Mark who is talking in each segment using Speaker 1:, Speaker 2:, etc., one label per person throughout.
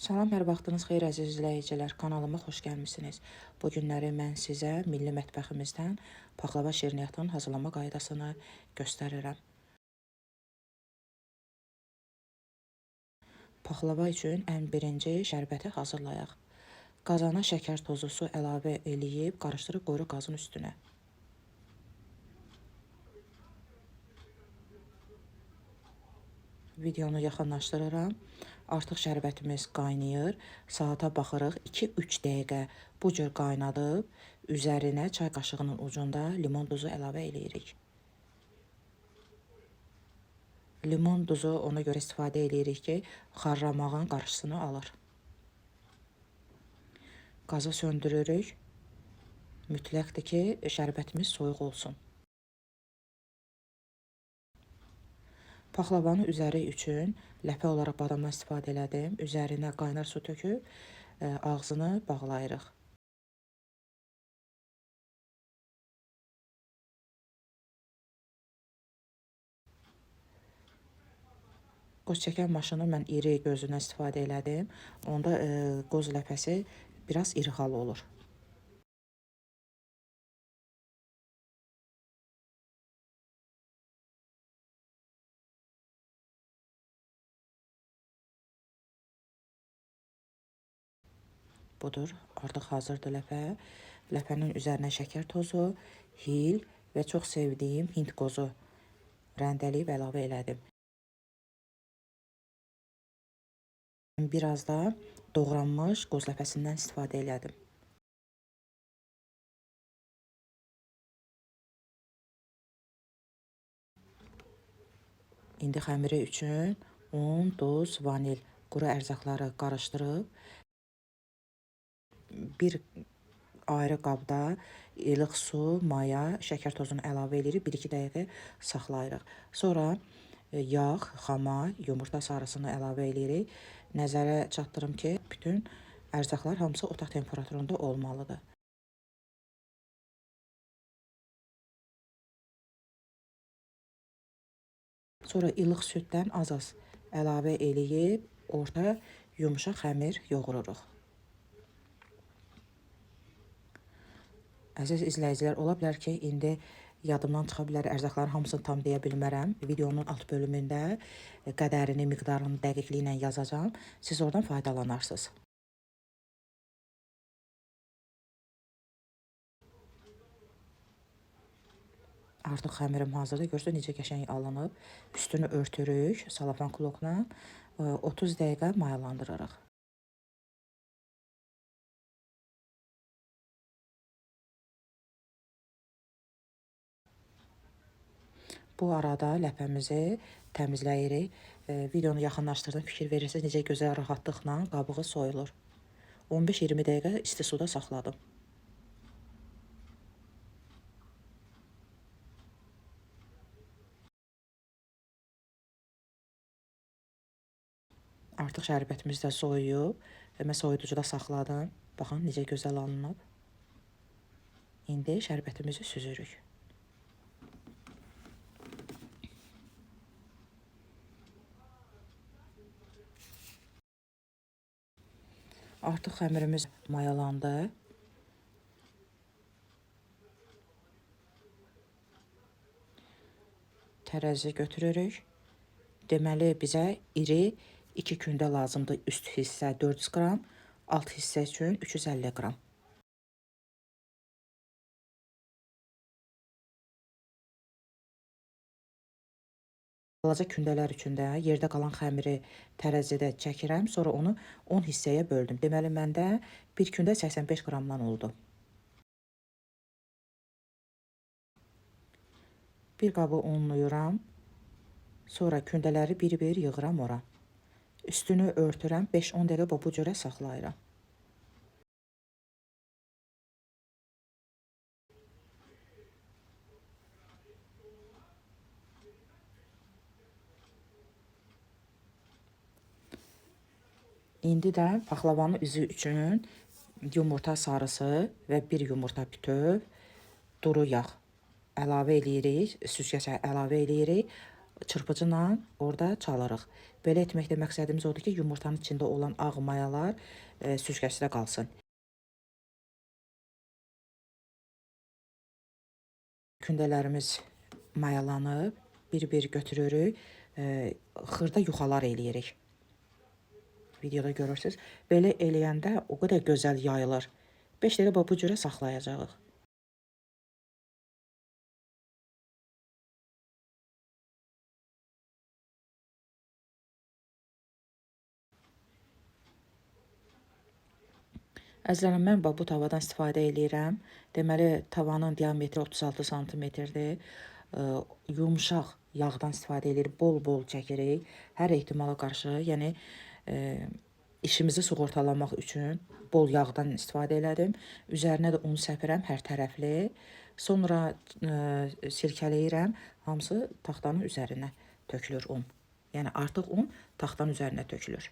Speaker 1: Salam, hər vaxtınız xeyir əziz izləyicilər. Kanalıma xoş gəlmisiniz. Bu günləri mən sizə milli mətbəximizdən paxlava şirniyyatının hazırlama qaydasını göstərirəm. Paxlava üçün ən birinci şərbəti hazırlayaq. Qazana şəkər tozu, su əlavə eləyib qarışdırıb qoyuruq qazın üstünə. Videonu yaxınlaşdırıram. Artıq şərbətimiz qaynayır. Saata baxırıq 2-3 dəqiqə bu cür qaynadıb, üzərinə çay qaşığının ucunda limon duzu əlavə eləyirik. Limon duzu ona görə istifadə eləyirik ki, xarlamağın qarşısını alır. Qazı söndürürük. Mütləqdir ki, şərbətimiz soyuq olsun. Paxlavanın üzəri üçün ləpə olaraq badamdan istifadə elədim. Üzərinə qaynar su töküb ağzını bağlayırıq. Qoz çəkən maşını mən iri gözündən istifadə elədim. Onda qoz ləpəsi biraz iri xal olur. Budur, artıq hazırdır ləpə. Ləpənin üzərinə şəkər tozu, hil və çox sevdiyim hind qozu rəndəliyib əlavə elədim. Biraz da doğranmış qoz ləpəsindən istifadə elədim. İndi xəmiri üçün un, duz, vanil, quru ərzaqları qarışdırıb bir ayrı qabda ilıq su, maya, şəkər tozunu əlavə edirik, 1-2 dəqiqə saxlayırıq. Sonra yağ, xama, yumurta sarısını əlavə edirik. Nəzərə çatdırım ki, bütün ərzaqlar hamısı otaq temperaturunda olmalıdır. Sonra ilıq süddən az-az əlavə eləyib, orta yumuşaq xəmir yoğururuq. Əziz izləyicilər, ola bilər ki, indi yadımdan çıxa bilər, ərzaqların hamısını tam deyə bilmərəm. Videonun alt bölümündə qədərini, miqdarını dəqiqliyi ilə yazacağam. Siz oradan faydalanarsınız. Artıq xəmirim hazırdır. Görürsünüz necə qəşəng alınıb. Üstünü örtürük salafan klokla. 30 dəqiqə mayalandırırıq. Bu arada ləpəmizi təmizləyirik. Videonu yaxınlaşdırdım, fikir verirsiniz necə gözəl rahatlıqla qabığı soyulur. 15-20 dəqiqə isti suda saxladım. Artıq şərbətimiz də soyuyub. Mən soyuducuda saxladım. Baxın necə gözəl alınıb. İndi şərbətimizi süzürük. Artıq xəmirimiz mayalandı. Tərəzi götürürük. Deməli, bizə iri 2 kündə lazımdır. Üst hissə 400 qram, alt hissə üçün 350 qram. Balaca kündələr üçün də yerdə qalan xəmiri tərəzidə çəkirəm, sonra onu 10 hissəyə böldüm. Deməli, məndə bir kündə 85 qramdan oldu. Bir qabı unluyuram, sonra kündələri bir-bir yığıram ora. Üstünü örtürəm, 5-10 dəqiqə bu cürə saxlayıram. İndi də paxlavanın üzü üçün yumurta sarısı və bir yumurta bütöv, duru yağ əlavə eləyirik, süzgəcə əlavə eləyirik. çırpıcıyla orada çalırıq. Belə etməkdə məqsədimiz odur ki, yumurtanın içində olan ağ mayalar süzgəcdə qalsın. Kündələrimiz mayalanıb, bir-bir götürürük, xırda yuxalar eləyirik. Videoda görürsünüz. Belə eləyəndə o qədər gözəl yayılır. 5 dəqiqə bu cürə saxlayacağıq. Əzizlərim, mən bu tavadan istifadə edirəm. Deməli, tavanın diametri 36 sm-dir. Yumşaq yağdan istifadə edirik, bol-bol çəkirik. Hər ehtimala qarşı, yəni işimizi sığortalamaq üçün bol yağdan istifadə elədim. Üzərinə də un səpirəm hər tərəfli. Sonra sirkələyirəm. Hamısı taxtanın üzərinə tökülür un. Yəni artıq un taxtanın üzərinə tökülür.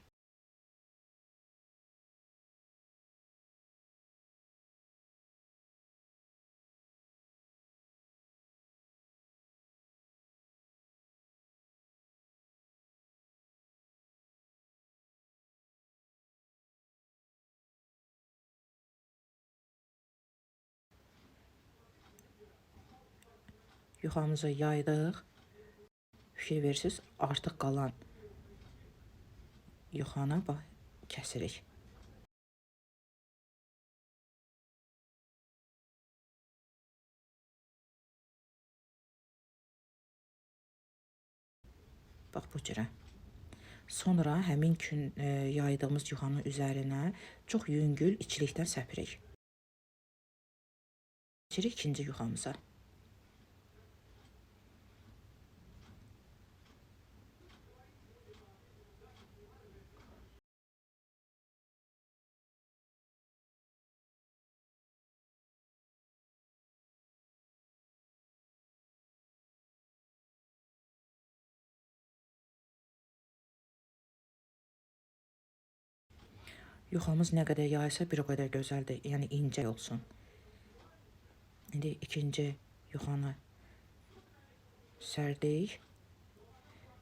Speaker 1: Yuxamızı yaydıq. Fikir verirsiniz, artıq qalan yuxana bax, kəsirik. Bax bu cürə. Sonra həmin gün yaydığımız yuxanın üzərinə çox yüngül içilikdən səpirik. Keçirik ikinci yuxamıza. Yuxamız nə qədər yaysa bir o qədər gözəldir. Yəni incə olsun. İndi ikinci yuxanı sərdik.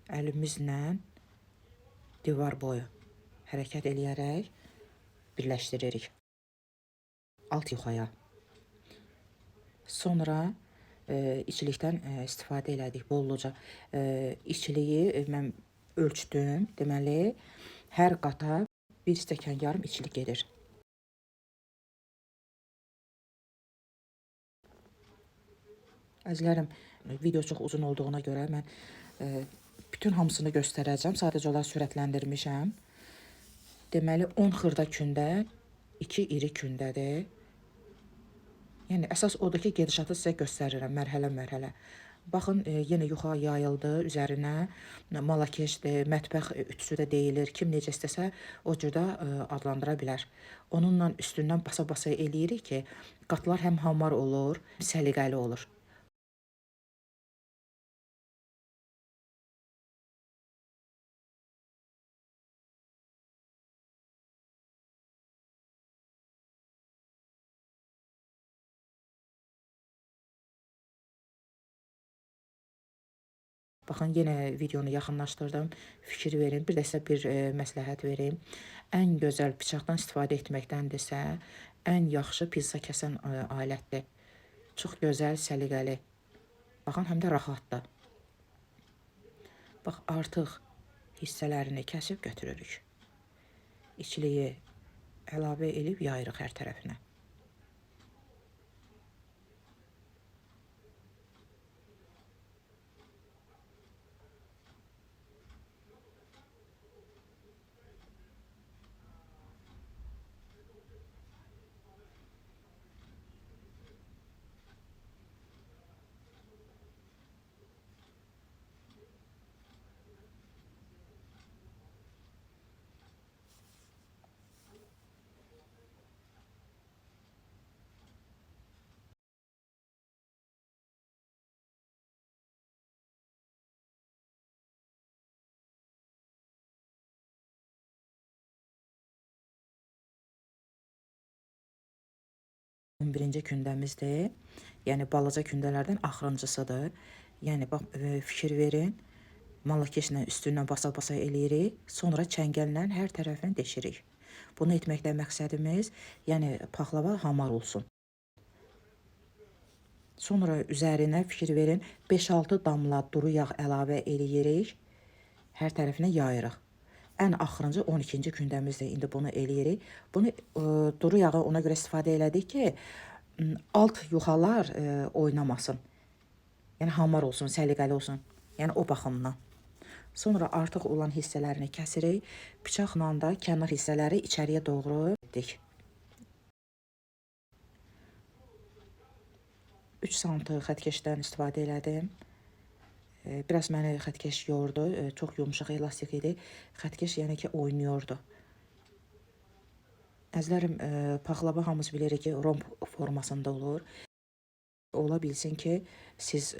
Speaker 1: Əlimizlə divar boyu hərəkət eləyərək birləşdiririk alt yuxaya. Sonra içilikdən istifadə elədik bolluca. İçiliyi mən ölçdüm. Deməli, hər qata 1 stəkan yarım içilik gedir. Əzizlərim, video çox uzun olduğuna görə mən bütün hamısını göstərəcəm. Sadəcə olaraq sürətləndirmişəm. Deməli, 10 xırda kündə, 2 iri kündədir. Yəni, əsas odur ki, gedişatı sizə göstərirəm mərhələ-mərhələ. Baxın, yenə yuxa yayıldı, üzərinə malakeşdir, mətbəx ütüsü də deyilir. Kim necə istəsə o cürdə adlandıra bilər. Onunla üstündən basa-basa eləyirik ki, qatlar həm hamar olur, səliqəli olur. Baxın, yenə videonu yaxınlaşdırdım. Fikir verin. Bir də sizə bir məsləhət verim. Ən gözəl bıçaqdan istifadə etməkdəndirsə, ən yaxşı pizza kəsən alətdir. Çox gözəl, səliqəli. Baxın, həm də rahatdır. Bax, artıq hissələrini kəsib götürürük. İçiliyi əlavə edib yayırıq hər tərəfinə. 11-ci kündəmizdir. Yəni balaca kündələrdən axırıncısıdır. Yəni bax, fikir verin. Malakeşlə üstündən basa-basa eləyirik. Sonra çəngəllə hər tərəfini deşirik. Bunu etməkdə məqsədimiz, yəni paxlava hamar olsun. Sonra üzərinə fikir verin, 5-6 damla duru yağ əlavə eləyirik. Hər tərəfinə yayırıq. Ən axırıncı 12-ci gündəmizdə indi bunu eləyirik. Bunu duru yağı ona görə istifadə elədik ki, alt yuxalar oynamasın. Yəni hamar olsun, səliqəli olsun. Yəni o baxımdan. Sonra artıq olan hissələrini kəsirik. Bıçaqla da kənar hissələri içəriyə doğru etdik. 3 sm xətkeşdən istifadə elədim. Biraz məni xətkeş yordu. Çox yumuşaq elastik idi. Xətkeş yəni ki oynuyordu. Əzlərim, paxlava hamımız bilirik ki, romb formasında olur. Ola bilsin ki, siz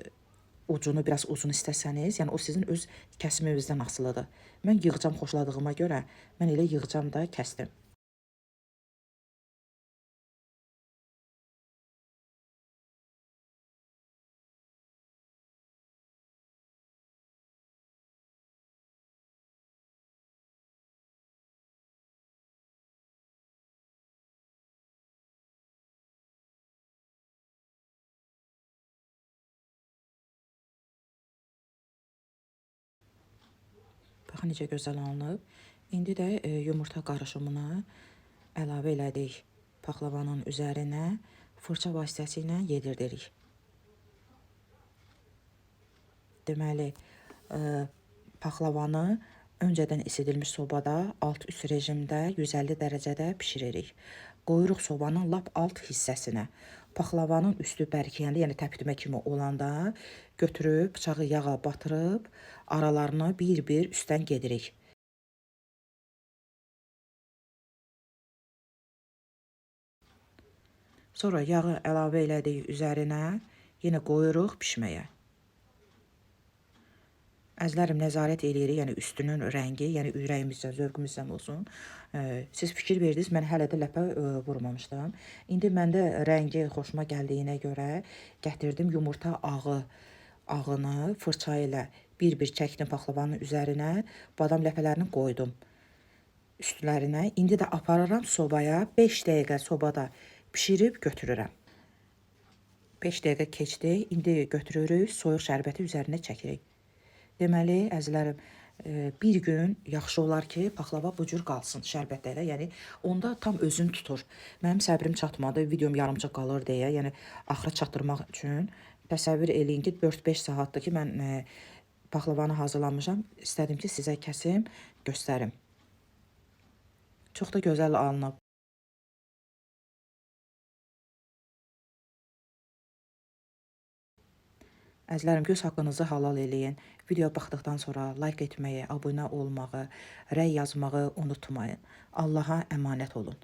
Speaker 1: ucunu biraz uzun istəsəniz, yəni o sizin öz kəsiminizdən asılıdır. Mən yığcam xoşladığıma görə, mən elə yığcam da kəsdim. Baxın necə gözəl alınıb. İndi də yumurta qarışımını əlavə elədik paxlavanın üzərinə. Fırça vasitəsilə yedirdirik. Deməli, paxlavanı öncədən isidilmiş sobada alt-üst rejimdə 150 dərəcədə pişiririk. Qoyuruq sobanın lap alt hissəsinə. Paxlavanın üstü bərkiyəndə, yəni təpitmə kimi olanda götürüb bıçağı yağa batırıb aralarına bir-bir üstdən gedirik. Sonra yağı əlavə elədik üzərinə, yenə qoyuruq bişməyə. Əzlərim, nəzarət eləyirik, yəni üstünün rəngi, yəni ürəyimizdən, zövqümüzdən olsun. Siz fikir verdiniz, mən hələ də ləpə vurmamışdım. İndi məndə rəngi xoşuma gəldiyinə görə gətirdim yumurta ağını fırça ilə bir-bir çəkdim paxlavanın üzərinə, badam ləpələrini qoydum üstlərinə. İndi də aparıram sobaya, 5 dəqiqə sobada pişirib götürürəm. 5 dəqiqə keçdi, indi götürürük, soyuq şərbəti üzərinə çəkirik. Deməli, əzlərim, bir gün yaxşı olar ki, paxlava bu cür qalsın şərbətlərə, yəni onda tam özünü tutur. Mənim səbrim çatmadı, videom yarımçıq qalır deyə, yəni axıra çatdırmaq üçün təsəvvür eləyin ki, 4-5 saatdır ki, mən paxlavanı hazırlamışam. İstədim ki, sizə kəsim, göstərim. Çox da gözəl alınıb. Əzlərim, göz haqqınızı halal eləyin. Video baxdıqdan sonra like etməyi, abunə olmağı, rəy yazmağı unutmayın. Allaha əmanət olun.